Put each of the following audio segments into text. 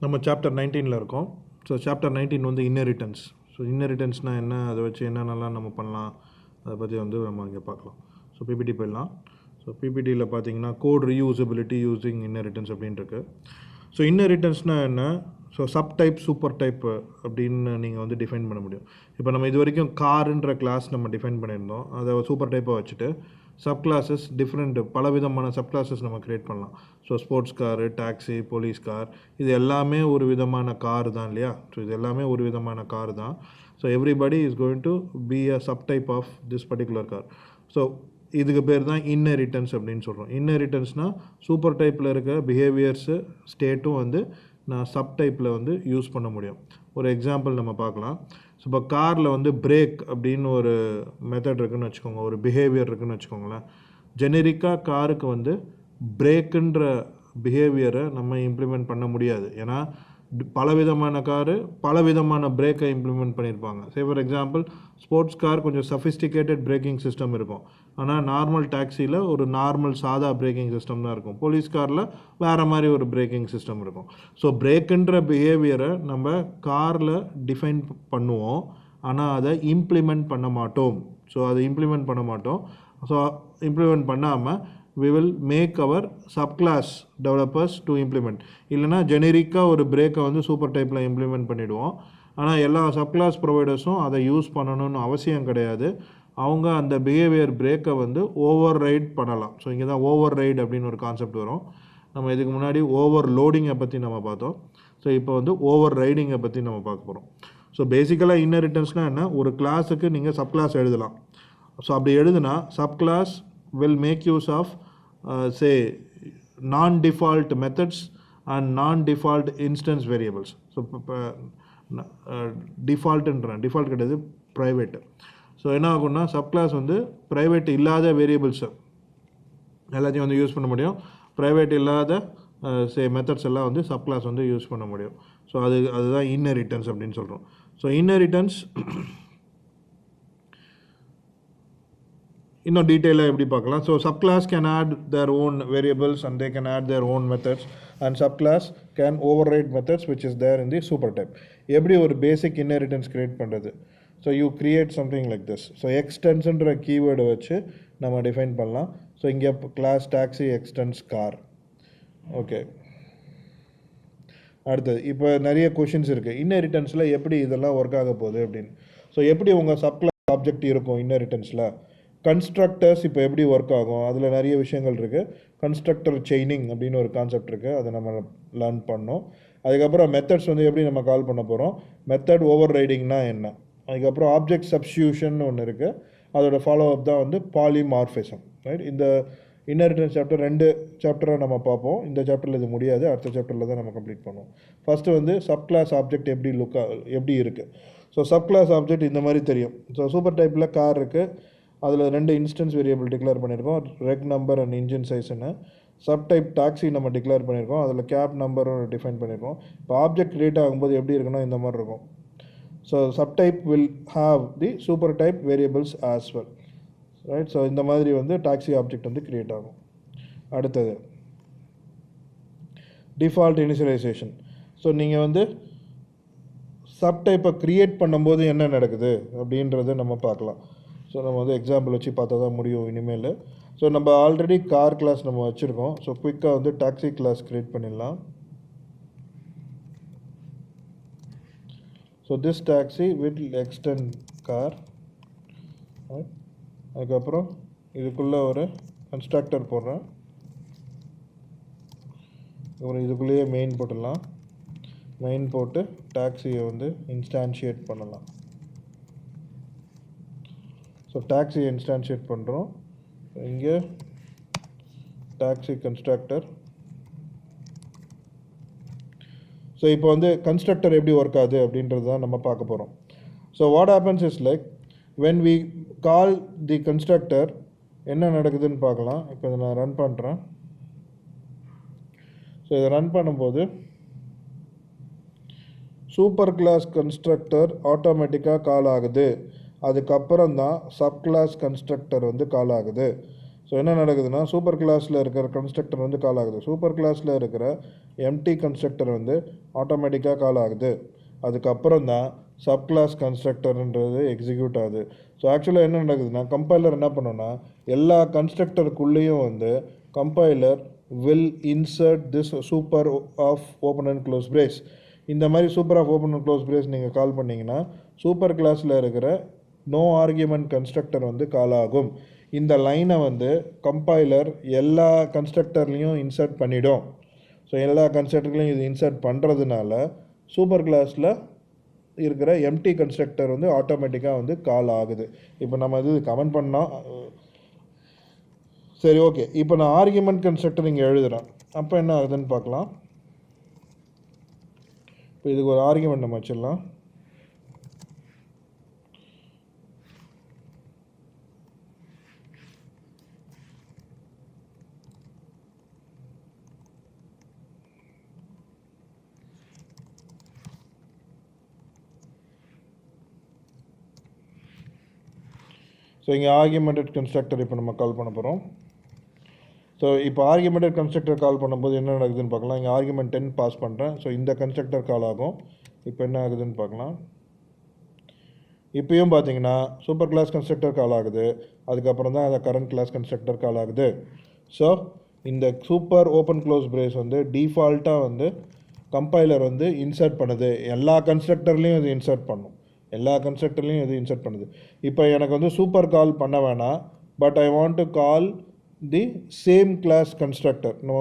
நம்ம சாப்டர் 19ல் இருக்கோம். So chapter 19 வந்து இன்னெரிட்டன்ஸ். ஸோ இன்னெரிட்டன்ஸ்னால் என்ன, அதை வச்சு என்னென்னலாம் நம்ம பண்ணலாம், அதை பற்றி வந்து நம்ம இங்கே பார்க்கலாம். ஸோ பிபிடி போயிடலாம். ஸோ பிபிடியில் பார்த்தீங்கன்னா கோட் ரீயூசபிலிட்டி யூஸிங் இன்னெரிட்டன்ஸ் அப்படின்னு இருக்கு. ஸோ இன்னெரிட்டன்ஸ்னால் என்ன, so sub type super type அப்படின்னு நீங்கள் வந்து டிஃபைன் பண்ண முடியும். இப்போ நம்ம இது வரைக்கும் காருன்ற கிளாஸ் நம்ம டிஃபைன் பண்ணியிருந்தோம். அதை சூப்பர் டைப்பாக வச்சுட்டு சப் கிளாஸஸ் டிஃப்ரெண்ட் பலவிதமான சப் கிளாஸஸ் நம்ம க்ரியேட் பண்ணலாம். So sports car, taxi, police car, இது எல்லாமே ஒரு விதமான கார் தான் இல்லையா. ஸோ இது எல்லாமே ஒரு விதமான கார் தான். So everybody is going to be a sub type of this particular car. So இதுக்கு பேர் தான் இன்னெரிட்டன்ஸ் அப்படின்னு சொல்கிறோம். இன்னெரிட்டன்ஸ்னால் சூப்பர் டைப்பில் இருக்க பிஹேவியர்ஸு ஸ்டேட்டும் வந்து நான் சப் டைப்பில் வந்து யூஸ் பண்ண முடியும். ஒரு எக்ஸாம்பிள் நம்ம பார்க்கலாம். ஸோ இப்போ காரில் வந்து பிரேக் அப்படின்னு ஒரு மெத்தட் இருக்குதுன்னு வச்சுக்கோங்க, ஒரு பிஹேவியர் இருக்குதுன்னு வச்சுக்கோங்களேன். ஜெனரிக்காக காருக்கு வந்து பிரேக்குன்ற பிஹேவியரை நம்ம இம்ப்ளிமெண்ட் பண்ண முடியாது. ஏன்னா பலவிதமான காரு பலவிதமான பிரேக்கை இம்ப்ளிமெண்ட் பண்ணியிருப்பாங்க. Say for example sports car கொஞ்சம் சஃபிஸ்டிகேட்டட் பிரேக்கிங் சிஸ்டம் இருக்கும். ஆனால் நார்மல் டாக்ஸியில் ஒரு நார்மல் சாதா பிரேக்கிங் சிஸ்டம் தான் இருக்கும். போலீஸ் காரில் வேறு மாதிரி ஒரு பிரேக்கிங் சிஸ்டம் இருக்கும். ஸோ பிரேக்குன்ற பிஹேவியரை நம்ம காரில் டிஃபைன் பண்ணுவோம், ஆனால் அதை இம்ப்ளிமெண்ட் பண்ண மாட்டோம். ஸோ அதை இம்ப்ளிமெண்ட் பண்ண மாட்டோம். ஸோ இம்ப்ளிமெண்ட் பண்ணாமல் we will make our subclass developers to implement. இல்லைனா ஜெனரிக்காக ஒரு பிரேக்கை வந்து சூப்பர் டைப்பில் இம்ப்ளிமெண்ட் பண்ணிவிடுவோம். ஆனால் எல்லா சப்கிளாஸ் ப்ரொவைடர்ஸும் அதை யூஸ் பண்ணணும்னு அவசியம் கிடையாது. அவங்க அந்த பிஹேவியர் பிரேக்கை வந்து ஓவர் ரைட் பண்ணலாம். ஸோ இங்கே தான் ஓவர் ரைட் அப்படின்னு ஒரு கான்செப்ட் வரும். நம்ம இதுக்கு முன்னாடி ஓவர் லோடிங்கை பற்றி நம்ம பார்த்தோம். ஸோ இப்போ வந்து ஓவர் ரைடிங்கை பற்றி நம்ம பார்க்க போகிறோம். ஸோ பேசிக்கலாக இன்னெரிட்டன்ஸ்னால் என்ன, ஒரு கிளாஸுக்கு நீங்கள் சப்கிளாஸ் எழுதலாம். ஸோ அப்படி எழுதுனா subclass will make use of say non-default methods and non-default instance variables. So default கிடையாது, private. ஸோ என்ன ஆகும்னா சப்கிளாஸ் வந்து ப்ரைவேட் இல்லாத வேரியபிள்ஸை எல்லாத்தையும் வந்து யூஸ் பண்ண முடியும். ப்ரைவேட் இல்லாத மெத்தட்ஸ் எல்லாம் வந்து சப்கிளாஸ் வந்து யூஸ் பண்ண முடியும். ஸோ அதுதான் இன்னெரிட்டன்ஸ் அப்படின்னு சொல்கிறோம். ஸோ இன்னெரிட்டன்ஸ் இன்னும் டீட்டெயிலாக எப்படி பார்க்கலாம். So subclass can add their own variables and they can add their own methods and subclass can override methods which is there in the super type. எப்படி ஒரு basic inheritance create பண்ணுறது. So you create something like this. So எக்ஸ்டென்ஸ்ன்ற கீவேர்டை வச்சு நம்ம define பண்ணலாம். So இங்கே class taxi extends car. Okay, அடுத்தது இப்போ நிறைய கொஷின்ஸ் இருக்குது இன்னெரிட்டன்ஸில் எப்படி இதெல்லாம் ஒர்க் ஆக போகுது அப்படின்னு. ஸோ எப்படி உங்கள் சப்கிளாஸ் ஆப்ஜெக்ட் இருக்கும் இன்னெரிட்டன்ஸில். கன்ஸ்ட்ரக்டர்ஸ் இப்போ எப்படி ஒர்க் ஆகும், அதில் நிறைய விஷயங்கள் இருக்குது. கன்ஸ்ட்ரக்டர் செயினிங் அப்படின்னு ஒரு கான்செப்ட் இருக்குது, அதை நம்ம லேர்ன் பண்ணோம். அதுக்கப்புறம் மெத்தட்ஸ் வந்து எப்படி நம்ம கால் பண்ண போகிறோம், மெத்தட் ஓவர் ரைடிங்னா என்ன. அதுக்கப்புறம் ஆப்ஜெக்ட் சப்ஸ்டியூஷன் ஒன்று இருக்குது, அதோட ஃபாலோ அப் தான் வந்து பாலிமார்ஃபிசம். ரைட், இந்த இன்னெரிட்டன்ஸ் சாப்டர் 2 சாப்டராக நம்ம பார்ப்போம். இந்த சாப்டரில் இது முடியாது, அடுத்த சாப்டரில் தான் நம்ம கம்ப்ளீட் பண்ணுவோம். ஃபஸ்ட்டு வந்து சப்கிளாஸ் ஆப்ஜெக்ட் எப்படி இருக்குது. ஸோ சப்கிளாஸ் ஆப்ஜெக்ட் இந்த மாதிரி தெரியும். ஸோ சூப்பர் டைப்பில் கார் இருக்குது, அதில் 2 இன்ஸ்டன்ஸ் வேரியபிள் டிக்ளேர் பண்ணியிருக்கோம், ரெக் நம்பர் அண்ட் இன்ஜின் சைஸ்ன்னு. சப் டைப் டாக்ஸி நம்ம டிக்ளேர் பண்ணியிருக்கோம், அதில் கேப் நம்பரும் டிஃபைன் பண்ணியிருக்கோம். இப்போ ஆப்ஜெக்ட் கிரியேட் ஆகும்போது எப்படி இருக்குன்னா இந்த மாதிரி இருக்கும். So sub type will have the super type variables as well. Right, so இந்த மாதிரி வந்து டாக்ஸி ஆப்ஜெக்ட் வந்து கிரியேட் ஆகும். அடுத்தது டிஃபால்ட் இனிஷியலைசேஷன். ஸோ நீங்கள் வந்து சப் டைப்பை க்ரியேட் பண்ணும்போது என்ன நடக்குது அப்படின்றத நம்ம பார்க்கலாம். ஸோ நம்ம வந்து எக்ஸாம்பிள் வச்சு பார்த்தா தான் முடியும் இனிமேல். ஸோ நம்ம ஆல்ரெடி கார் கிளாஸ் நம்ம வச்சுருக்கோம். ஸோ குயிக்காக வந்து டாக்ஸி கிளாஸ் க்ரியேட் பண்ணிடலாம். So this taxi with extend car. அதுக்கப்புறம் இதுக்குள்ளே ஒரு கன்ஸ்ட்ரக்டர் போடுறேன். அப்புறம் இதுக்குள்ளேயே மெயின் போட்டுடலாம். மெயின் போட்டு டாக்ஸியை வந்து இன்ஸ்டான்ஷியேட் பண்ணலாம். ஸோ டாக்ஸி இன்ஸ்டான்ஷியேட் பண்ணுறோம். இங்கே டாக்ஸி கன்ஸ்ட்ரக்டர். ஸோ இப்போ வந்து கன்ஸ்ட்ரக்டர் எப்படி ஒர்க் ஆகுது அப்படின்றது தான் நம்ம பார்க்க போகிறோம். So what happens is like when we call the constructor என்ன நடக்குதுன்னு பார்க்கலாம். இப்போ இதை நான் ரன் பண்ணுறேன். ஸோ இதை ரன் பண்ணும்போது சூப்பர் கிளாஸ் கன்ஸ்ட்ரக்டர் ஆட்டோமேட்டிக்காக கால் ஆகுது. அதுக்கப்புறம் தான் சப் கிளாஸ் கன்ஸ்ட்ரக்டர் வந்து கால் ஆகுது. ஸோ என்ன நடக்குதுன்னா சூப்பர் கிளாஸில் இருக்கிற கன்ஸ்ட்ரக்டர் வந்து கால் ஆகுது. சூப்பர் கிளாஸில் இருக்கிற எம்டி கன்ஸ்ட்ரக்டர் வந்து ஆட்டோமேட்டிக்காக கால் ஆகுது. அதுக்கப்புறம் தான் சப் கிளாஸ் கன்ஸ்ட்ரக்டர்ன்றது எக்ஸிக்யூட் ஆகுது. ஸோ ஆக்சுவலாக என்ன நடக்குதுன்னா கம்பைலர் என்ன பண்ணோன்னா எல்லா கன்ஸ்ட்ரக்டருக்குள்ளேயும் வந்து compiler will insert this super of open and close brace. இந்த மாதிரி super of open and close brace நீங்கள் கால் பண்ணிங்கன்னா சூப்பர் கிளாஸில் இருக்கிற நோ ஆர்கியூமெண்ட் கன்ஸ்ட்ரக்டர் வந்து கால் ஆகும். இந்த லைனை வந்து கம்பைலர் எல்லா கன்ஸ்ட்ரக்டர்லேயும் இன்சர்ட் பண்ணிடும். ஸோ எல்லா கன்ஸ்ட்ரக்டர்லையும் இது இன்சர்ட் பண்ணுறதுனால சூப்பர் கிளாஸில் இருக்கிற எம்டி கன்ஸ்ட்ரக்டர் வந்து ஆட்டோமேட்டிக்காக வந்து கால் ஆகுது. இப்போ நம்ம இது கமெண்ட் பண்ணோம். சரி, ஓகே. இப்போ நான் ஆர்கியூமெண்ட் கன்ஸ்ட்ரக்டர் இங்கே எழுதுகிறேன். அப்போ என்ன ஆகுதுன்னு பார்க்கலாம். இப்போ இதுக்கு ஒரு ஆர்கியூமெண்ட் நம்ம வச்சிடலாம். ஸோ இங்கே ஆர்கியூமெண்டட் கன்ஸ்ட்ரக்டர் இப்போ நம்ம கால் பண்ண போகிறோம். ஸோ இப்போ ஆர்கியூமெண்டட் கன்ஸ்ட்ரக்டர் கால் பண்ணும்போது என்ன நடக்குதுன்னு பார்க்கலாம். இங்கே ஆர்கியூமெண்ட் 10 பாஸ் பண்ணுறேன். ஸோ இந்த கன்ஸ்ட்ரக்டர் கால் ஆகும். இப்போ என்ன ஆகுதுன்னு பார்க்கலாம். இப்போயும் பார்த்தீங்கன்னா சூப்பர் கிளாஸ் கன்ஸ்ட்ரக்டர் கால் ஆகுது. அதுக்கப்புறம் தான் அந்த கரண்ட் கிளாஸ் கன்ஸ்ட்ரக்டர் கால் ஆகுது. ஸோ இந்த சூப்பர் ஓப்பன் க்ளோஸ் பிரேஸ் வந்து டிஃபால்ட்டாக வந்து கம்பைலர் வந்து இன்சர்ட் பண்ணுது. எல்லா கன்ஸ்ட்ரக்டர்லேயும் இது இன்சர்ட் பண்ணும். எல்லா கன்ஸ்ட்ரக்டர்லையும் இது இன்சர்ட் பண்ணுது. இப்போ எனக்கு வந்து சூப்பர் கால் பண்ண வேணாம், but I want to call the same class constructor. நம்ம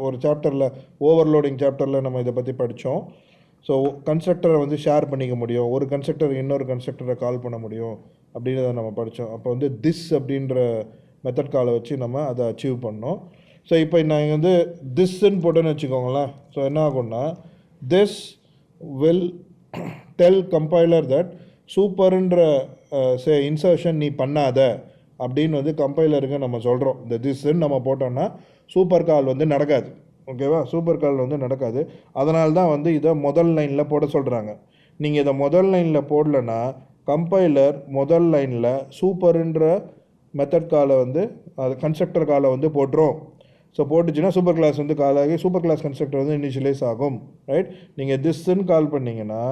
ஒரு சாப்டரில் ஓவர்லோடிங் சாப்டரில் நம்ம இதை பற்றி படித்தோம். ஸோ கன்ஸ்ட்ரக்டரை வந்து ஷேர் பண்ணிக்க முடியும், ஒரு கன்ஸ்ட்ரக்டர் இன்னொரு கன்ஸ்ட்ரக்டரை கால் பண்ண முடியும் அப்படின்றத நம்ம படித்தோம். அப்போ வந்து திஸ் அப்படின்ற மெத்தட் காலை வச்சு நம்ம அதை அச்சீவ் பண்ணோம். ஸோ இப்போ நான் இங்கே வந்து திஸ்ன்னு போட்டோன்னு வச்சுக்கோங்களேன். ஸோ என்ன ஆகும்னா this will tell compiler that சூப்பர்ன்ற இன்சர்ஷன் நீ பண்ணாத அப்படின்னு வந்து கம்பைலருக்கு நம்ம சொல்கிறோம். இந்த திஸ்ன்னு நம்ம போட்டோம்னா சூப்பர் கால் வந்து நடக்காது. ஓகேவா? சூப்பர் கால் வந்து நடக்காது. அதனால தான் வந்து இதை முதல் லைனில் போட சொல்கிறாங்க. நீங்கள் இதை முதல் லைனில் போடலைன்னா கம்பைலர் முதல் லைனில் சூப்பர்ன்ற மெத்தட் காலை வந்து அது கன்ஸ்ட்ரக்டர் காலை வந்து போட்டுரும். ஸோ போட்டுச்சுன்னா சூப்பர் கிளாஸ் வந்து கால் ஆகி சூப்பர் கிளாஸ் கன்ஸ்ட்ரக்டர் வந்து இனிஷியலைஸ் ஆகும். ரைட்? நீங்கள் திஸ்ன்னு கால் பண்ணிங்கன்னா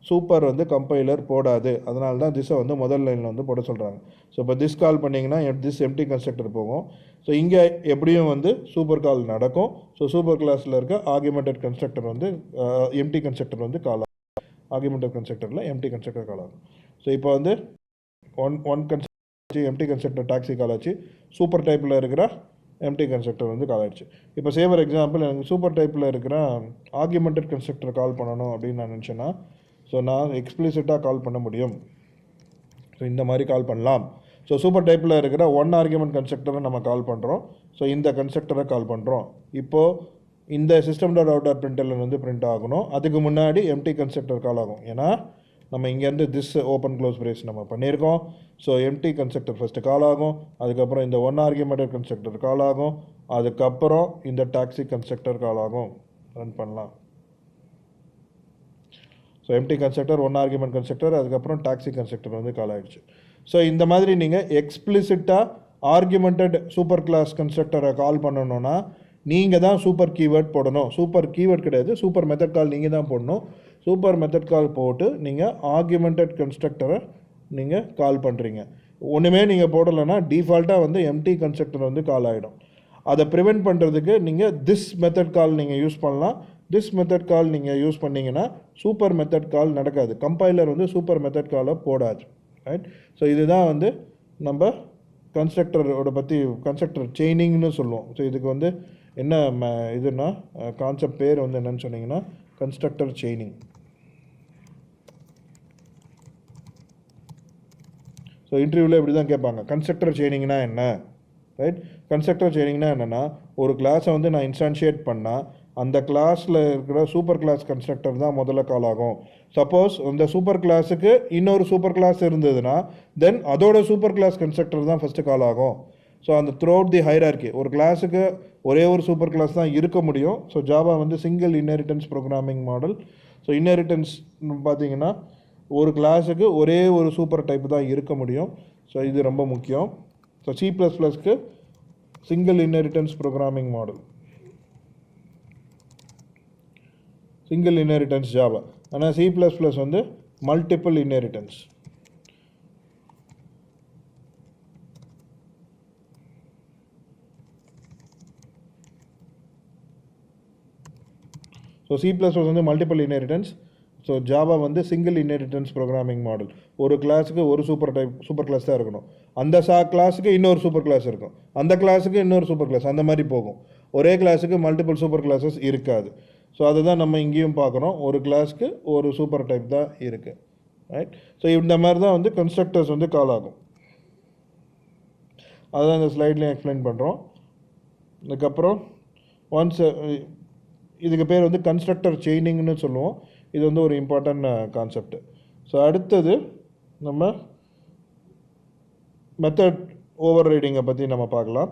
சூப்பர் வந்து கம்பைலர் போடாது. அதனால தான் திஸ்ஸை வந்து முதல் லைனில் வந்து போட சொல்கிறாங்க. ஸோ இப்போ திஸ் கால் பண்ணிங்கன்னா திஸ் எம்டி கன்ஸ்ட்ரக்டர் போகும். ஸோ இங்கே எப்படியும் வந்து சூப்பர் கால் நடக்கும். ஸோ சூப்பர் கிளாஸில் இருக்க ஆர்கியூமெண்டட் கன்ஸ்ட்ரக்டர் வந்து எம்டி கன்ஸ்ட்ரக்டர் வந்து கால் ஆகும். ஆர்கியூமெண்டட் கன்ஸ்ட்ரக்டரில் எம்டி கன்ஸ்ட்ரக்டர் கால் ஆகும். ஸோ இப்போ வந்து one constructor empty constructor taxi call ஆச்சு. சூப்பர் டைப்பில் இருக்கிற எம்டி கன்ஸ்ட்ரக்டர் வந்து கால் ஆகிடுச்சு. இப்போ சேவர் எக்ஸாம்பிள் எனக்கு சூப்பர் டைப்பில் இருக்கிற ஆர்கியூமெண்டட் கன்ஸ்ட்ரக்டர் கால் பண்ணணும் அப்படின்னு நான் நினச்சேன்னா ஸோ நான் எக்ஸ்பிளிசிட்டாக கால் பண்ண முடியும். ஸோ இந்த மாதிரி கால் பண்ணலாம். ஸோ சூப்பர் டைப்பில் இருக்கிற ஒன் ஆர்கியூமெண்ட் கன்ஸ்ட்ரக்டரை நம்ம கால் பண்ணுறோம். ஸோ இந்த கன்ஸ்ட்ரக்டரை கால் பண்ணுறோம். இப்போது இந்த சிஸ்டம் டாட் அவுட் டாட் பிரிண்டெல்லாம் வந்து பிரிண்ட் ஆகணும். அதுக்கு முன்னாடி எம்டி கன்ஸ்ட்ரக்டர் கால் ஆகும். ஏன்னா நம்ம இங்கேருந்து திஸ் ஓப்பன் க்ளோஸ் பிரேஸ் நம்ம பண்ணியிருக்கோம். So empty constructor first call ஆகும். அதுக்கப்புறம் இந்த ஒன் ஆர்கியூமெண்டட் கன்ஸ்ட்ரக்டர் கால் ஆகும். அதுக்கப்புறம் இந்த டாக்ஸி கன்ஸ்ட்ரக்டர் கால் ஆகும். ரன் பண்ணலாம். So empty constructor one argument constructor அதுக்கப்புறம் டாக்ஸி கன்ஸ்ட்ரக்டர் வந்து கால் ஆகிடுச்சு. ஸோ இந்த மாதிரி நீங்கள் எக்ஸ்பிளிசிட்டாக ஆர்கியூமெண்டட் சூப்பர் கிளாஸ் கன்ஸ்ட்ரக்டரை கால் பண்ணணுன்னா நீங்கள் தான் சூப்பர் கீவேர்ட் போடணும். சூப்பர் கீவேர்ட் கிடையாது, சூப்பர் மெத்தட் கால் நீங்கள் தான் போடணும். சூப்பர் மெத்தட் கால் போட்டு நீங்கள் ஆர்கியூமெண்டட் கன்ஸ்ட்ரக்டரை நீங்கள் கால் பண்ணுறீங்க. ஒன்றுமே நீங்கள் போடலைன்னா டிஃபால்ட்டாக வந்து எம்டி கன்ஸ்ட்ரக்டர் வந்து கால் ஆகிடும். அதை ப்ரிவெண்ட் பண்ணுறதுக்கு நீங்கள் திஸ் மெத்தட் கால் நீங்கள் யூஸ் பண்ணலாம். திஸ் மெத்தட் கால் நீங்கள் யூஸ் பண்ணிங்கன்னா சூப்பர் மெத்தட் கால் நடக்காது. கம்பைலர் வந்து சூப்பர் மெத்தட் காலை போடாது. ரைட்? ஸோ இதுதான் வந்து நம்ம கன்ஸ்ட்ரக்டரோட பற்றி கன்ஸ்ட்ரக்டர் செயினிங்னு சொல்லுவோம். ஸோ இதுக்கு வந்து என்ன இதுன்னா கான்செப்ட் பேர் வந்து என்னன்னு சொன்னீங்கன்னா கன்ஸ்ட்ரக்டர் செயினிங். ஸோ இன்டர்வியூவில் இப்படி தான் கேட்பாங்க, கன்ஸ்ட்ரக்டர் செயினிங்னா என்ன? ரைட்? கன்ஸ்ட்ரக்டர் செயினிங்னா என்னென்னா ஒரு கிளாஸை வந்து நான் இன்ஸ்டான்ஷியேட் பண்ணால் அந்த கிளாஸில் இருக்கிற சூப்பர் கிளாஸ் கன்ஸ்ட்ரக்டர் தான் முதல்ல கால் ஆகும். சப்போஸ் இந்த சூப்பர் கிளாஸுக்கு இன்னொரு சூப்பர் கிளாஸ் இருந்ததுன்னா தென் அதோட சூப்பர் கிளாஸ் கன்ஸ்ட்ரக்டர் தான் ஃபஸ்ட்டு கால் ஆகும். ஸோ அந்த த்ரூ அவுட் தி ஹைரார்கி ஒரு கிளாஸுக்கு ஒரே ஒரு சூப்பர் கிளாஸ் தான் இருக்க முடியும். ஸோ ஜாவா வந்து single inheritance programming model. So inheritance பார்த்தீங்கன்னா ஒரு கிளாஸுக்கு ஒரே ஒரு சூப்பர் டைப் தான் இருக்க முடியும். ஸோ இது ரொம்ப முக்கியம். ஸோ C++க்கு single inheritance programming model, single inheritance Java. ஆனால் C++ வந்து மல்டிபிள் இன்ஹெரிட்டன்ஸ். ஸோ C++ வந்து மல்டிபிள் இன்ஹெரிட்டன்ஸ். ஸோ ஜாவா வந்து சிங்கிள் இன்ஹெரிட்டன்ஸ் ப்ரோக்ராமிங் மாடல். ஒரு கிளாஸுக்கு ஒரு சூப்பர் கிளாஸ் தான் இருக்கணும். அந்த கிளாஸுக்கு இன்னொரு சூப்பர் கிளாஸ் இருக்கும், அந்த கிளாஸுக்கு இன்னொரு சூப்பர் கிளாஸ், அந்த மாதிரி போகும். ஒரே கிளாஸுக்கு மல்டிபிள் சூப்பர் கிளாஸஸ் இருக்காது. ஸோ அதை தான் நம்ம இங்கேயும் பார்க்குறோம். ஒரு கிளாஸுக்கு ஒரு சூப்பர் டைப் தான் இருக்குது, ரைட். ஸோ இந்த மாதிரி தான் வந்து கன்ஸ்ட்ரக்டர்ஸ் வந்து கால் ஆகும். அதுதான் இந்த ஸ்லைட்லேயும் எக்ஸ்பிளைன் பண்ணுறோம். இதுக்கப்புறம் ஒன்ஸ் இதுக்கு பேர் வந்து கன்ஸ்ட்ரக்டர் செயினிங்னு சொல்லுவோம். இது வந்து ஒரு இம்பார்ட்டன்ட் கான்செப்ட். ஸோ அடுத்தது நம்ம மெத்தட் ஓவர் ரைடிங்கை பற்றி நம்ம பார்க்கலாம்.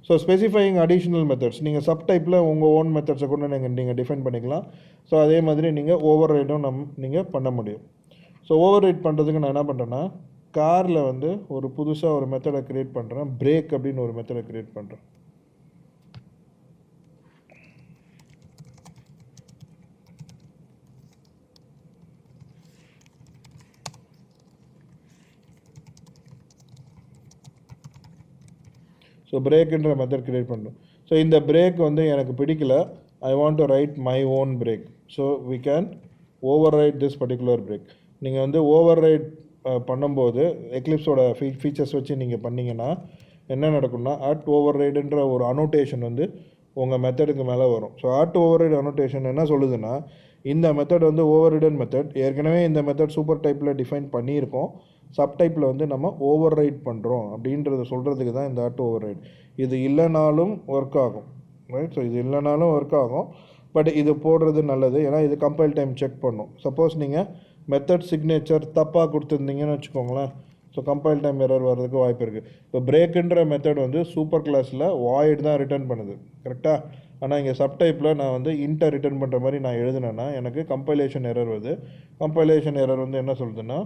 ஸோ ஸ்பெசிஃபையிங் அடிஷ்னல் மெத்தட்ஸ், நீங்கள் சப்டைப்பில் உங்கள் ஓன் மெத்தட்ஸை கூட நீங்கள் டிஃபைன் பண்ணிக்கலாம். ஸோ அதே மாதிரி நீங்கள் ஓவர் ரைடும் நீங்கள் பண்ண முடியும். ஸோ ஓவர் ரைட் பண்ணுறதுக்கு நான் என்ன பண்ணுறேன்னா, காரில் வந்து ஒரு புதுசாக ஒரு மெத்தடை க்ரியேட் பண்ணுறேன். பிரேக் அப்படின்னு ஒரு மெத்தடை க்ரியேட் பண்ணுறேன். ஸோ பிரேக்குன்ற மெத்தட் க்ரியேட் பண்ணுறோம். ஸோ இந்த பிரேக் வந்து எனக்கு பிடிக்கல, I want to write my own brake. So we can override this particular brake. நீங்கள் வந்து ஓவர் ரைட் பண்ணும்போது எக்லிப்ஸோட ஃபீச்சர்ஸ் வச்சு நீங்கள் பண்ணிங்கன்னா என்ன நடக்கும்னா, ஓவர் ரைடுன்ற ஒரு அனோட்டேஷன் வந்து உங்கள் மெத்தடுக்கு மேலே வரும். ஸோ ஓவர் ரைட் அனோட்டேஷன் என்ன சொல்லுதுன்னா, இந்த மெத்தட் வந்து ஓவர் ரைடன் மெத்தட். ஏற்கனவே இந்த மெத்தட் சூப்பர் டைப்பில் டிஃபைன் பண்ணியிருக்கோம், சப்டைப்பில் வந்து நம்ம ஓவர் ரைட் பண்ணுறோம் அப்படின்றத சொல்கிறதுக்கு தான் இந்த ஓவர் ரைட். இது இல்லைனாலும் ஒர்க் ஆகும், ரைட். ஸோ இது இல்லைனாலும் ஒர்க் ஆகும், பட் இது போடுறது நல்லது. ஏன்னா இது கம்பைல் டைம் செக் பண்ணும். சப்போஸ் நீங்கள் மெத்தட் சிக்னேச்சர் தப்பாக கொடுத்துருந்தீங்கன்னு வச்சுக்கோங்களேன், ஸோ கம்பைல் டைம் எரர் வர்றதுக்கு வாய்ப்பு இருக்குது. இப்போ பிரேக்குன்ற மெத்தட் வந்து சூப்பர் கிளாஸில் வாய்ட் தான் ரிட்டர்ன் பண்ணுது, கரெக்டாக. ஆனால் இங்கே சப்டைப்பில் நான் வந்து இன்டர் ரிட்டர்ன் பண்ணுற மாதிரி நான் எழுதுனேன்னா எனக்கு கம்பைலேஷன் எரர் வருது. கம்பைலேஷன் எரர் வந்து என்ன சொல்லுதுன்னா,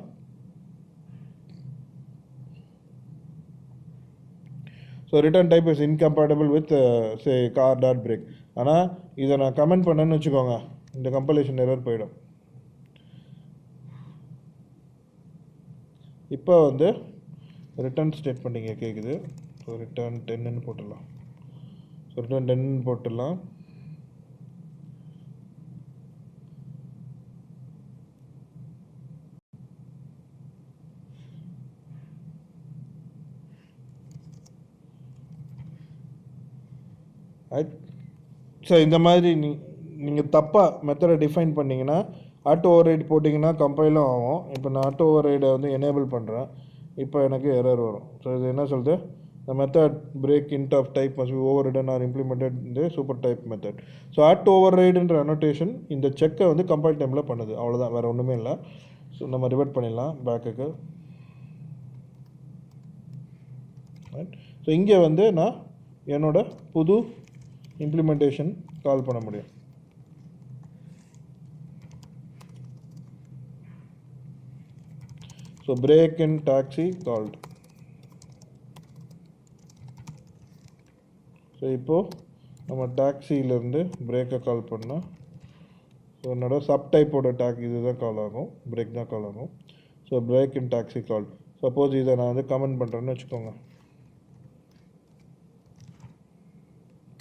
so return type is incompatible with say car.break. ஆனால் இதை நான் கமெண்ட் பண்ணேன்னு வச்சுக்கோங்க, இந்த கம்பைலேஷன் எரர் போயிடும். இப்போ வந்து ரிட்டர்ன் ஸ்டேட்மெண்ட் இங்கே கேட்குது. ஸோ ரிட்டர்ன் 10ன்னு போட்டுடலாம். ஸோ ரிட்டர்ன் 10 போட்டுடலாம். ஸோ இந்த மாதிரி நீங்கள் தப்பாக மெத்தடை டிஃபைன் பண்ணிங்கன்னா ஓவர் ரைட் போட்டிங்கன்னா கம்பைலும் ஆகும். இப்போ நான் ஓவர் ரைடை வந்து எனேபிள் பண்ணுறேன், இப்போ எனக்கு எரர் வரும். ஸோ இது என்ன சொல்லுது, the method break int of type must be overridden or implemented in the super type method. So overrideன்ற அனோட்டேஷன் இந்த செக்கை வந்து கம்பைல் டைமில் பண்ணுது, அவ்வளோதான், வேறு ஒன்றுமே இல்லை. ஸோ நம்ம ரிவர்ட் பண்ணிடலாம் பேக்குக்கு. ஸோ இங்கே வந்து நான் என்னோட புது இம்ப்ளிமெண்டேஷன் கால் பண்ண முடியும். So break in taxi called. So இப்போது நம்ம டாக்ஸியிலேருந்து பிரேக்கை கால் பண்ணால், ஸோ என்னோட சப்டைப்போட இது தான் கால் ஆகும், பிரேக் தான் கால் ஆகும். So break in taxi call. Suppose இதை நான் வந்து கமெண்ட் பண்ணுறேன்னு வச்சுக்கோங்க.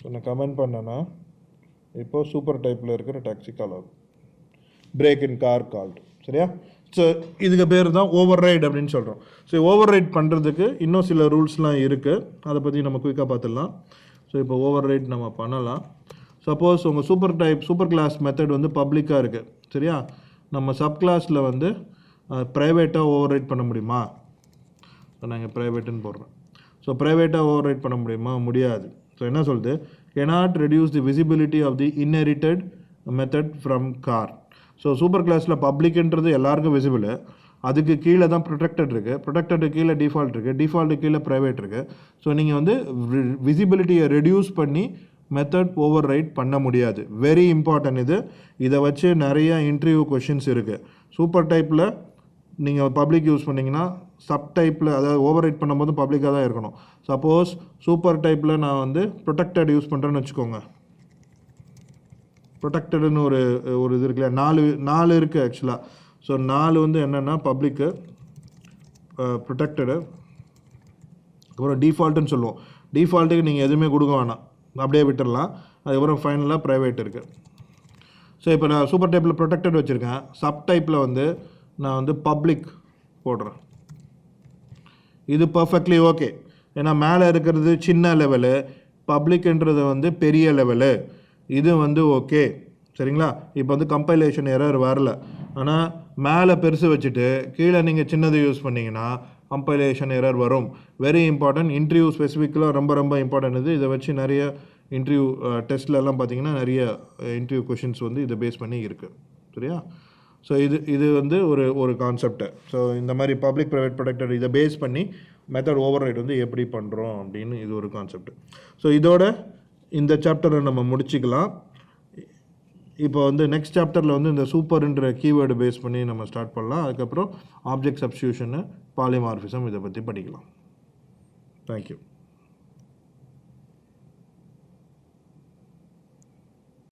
ஸோ நான் கமெண்ட் பண்ணேன்னா இப்போது சூப்பர் டைப்பில் இருக்கிற டாக்ஸி கால் ஆகும், பிரேக் இன் கார் கால்டு, சரியா. ஸோ இதுக்கு பேர் தான் ஓவர் ரைட் அப்படின்னு சொல்கிறோம். ஸோ ஓவர் ரைட் பண்ணுறதுக்கு இன்னும் சில ரூல்ஸ்லாம் இருக்குது, அதை பற்றி நம்ம குயிக்காக பார்த்துடலாம். ஸோ இப்போ ஓவர் ரைட் நம்ம பண்ணலாம். சப்போஸ் உங்கள் சூப்பர் கிளாஸ் மெத்தட் வந்து பப்ளிக்காக இருக்குது, சரியா. நம்ம சப் கிளாஸில் வந்து ப்ரைவேட்டாக ஓவர் ரைட் பண்ண முடியுமா? ஸோ நான் இங்கே ப்ரைவேட்டுன்னு போடுறேன். ஸோ ப்ரைவேட்டாக ஓவர் ரைட் பண்ண முடியுமா? முடியாது. ஸோ என்ன சொல்லுது, cannot reduce the visibility of the inherited method from car. So super கிளாஸில் பப்ளிக்ன்றது எல்லாருக்கும் விசிபிள், அதுக்கு கீழே தான் ப்ரொடெக்டட் இருக்குது, ப்ரொடெக்டடுக்கு கீழே டிஃபால்ட் இருக்குது, டிஃபால்ட்டுக்கு கீழே ப்ரைவேட் இருக்குது. ஸோ நீங்கள் வந்து விசிபிலிட்டியை ரெடியூஸ் பண்ணி மெத்தட் ஓவர் ரைட் பண்ண முடியாது. வெரி இம்பார்ட்டன்ட் இது. இதை வச்சு நிறைய இன்டர்வியூ கொஷின்ஸ் இருக்குது. சூப்பர் டைப்பில் நீங்கள் பப்ளிக் யூஸ் பண்ணிங்கன்னா சப் டைப்பில், அதாவது ஓவர் ரைட் பண்ணும்போது பப்ளிக்காக தான் இருக்கணும். சப்போஸ் சூப்பர் டைப்பில் நான் வந்து ப்ரொடெக்டட் யூஸ் பண்ணுறேன்னு வச்சுக்கோங்க. ப்ரொடெக்டடுன்னு ஒரு இது இருக்குல்ல, 4 இருக்குது ஆக்சுவலாக. ஸோ 4 வந்து என்னென்னா பப்ளிக்கு, ப்ரொடெக்டடு, அப்புறம் டிஃபால்ட்டுன்னு சொல்லுவோம். டிஃபால்ட்டுக்கு நீங்கள் எதுவுமே கொடுக்க வேணாம், அப்படியே விட்டுடலாம். அதுக்கப்புறம் ஃபைனலாக ப்ரைவேட் இருக்குது. ஸோ இப்போ நான் சூப்பர் டைப்பில் ப்ரொடெக்டட் வச்சுருக்கேன். சப் டைப்பில் வந்து நான் வந்து பப்ளிக் போடுறேன். இது பர்ஃபெக்ட்லி ஓகே. ஏன்னா மேலே இருக்கிறது சின்ன லெவலு, பப்ளிக்ன்றது வந்து பெரிய லெவலு. இது வந்து ஓகே, சரிங்களா? இப்போ வந்து கம்பைலேஷன் எரர் வரல. ஆனால் மேலே பெருசு வச்சுட்டு கீழே நீங்கள் சின்னது யூஸ் பண்ணிங்கன்னா கம்பைலேஷன் எரர் வரும். Very important. இன்டர்வியூ ஸ்பெசிஃபிக்கலாக ரொம்ப ரொம்ப இம்பார்ட்டன்ட் இது. இதை வச்சு நிறைய இன்டர்வியூ டெஸ்ட்லலாம் பார்த்தீங்கன்னா நிறைய இன்டர்வியூ கொஷின்ஸ் வந்து இதை பேஸ் பண்ணி இருக்குது, சரியா? ஸோ இது வந்து ஒரு கான்செப்டை. ஸோ இந்த மாதிரி பப்ளிக் ப்ரைவேட் ப்ரொடெக்டட் இதை பேஸ் பண்ணி மெத்தட் ஓவர் ரைட் வந்து எப்படி பண்ணுறோம் அப்படின்னு இது ஒரு கான்செப்ட். ஸோ இதோட இந்த சாப்டரை நம்ம முடிச்சுக்கலாம். இப்போ வந்து நெக்ஸ்ட் சாப்டரில் வந்து இந்த சூப்பர்ன்ற கீவேர்டு பேஸ் பண்ணி நம்ம ஸ்டார்ட் பண்ணலாம். அதுக்கப்புறம் ஆப்ஜெக்ட் சப்ஸ்டியூஷனு, பாலிமார்ஃபிசம் இதை பற்றி படிக்கலாம். தேங்க்யூ.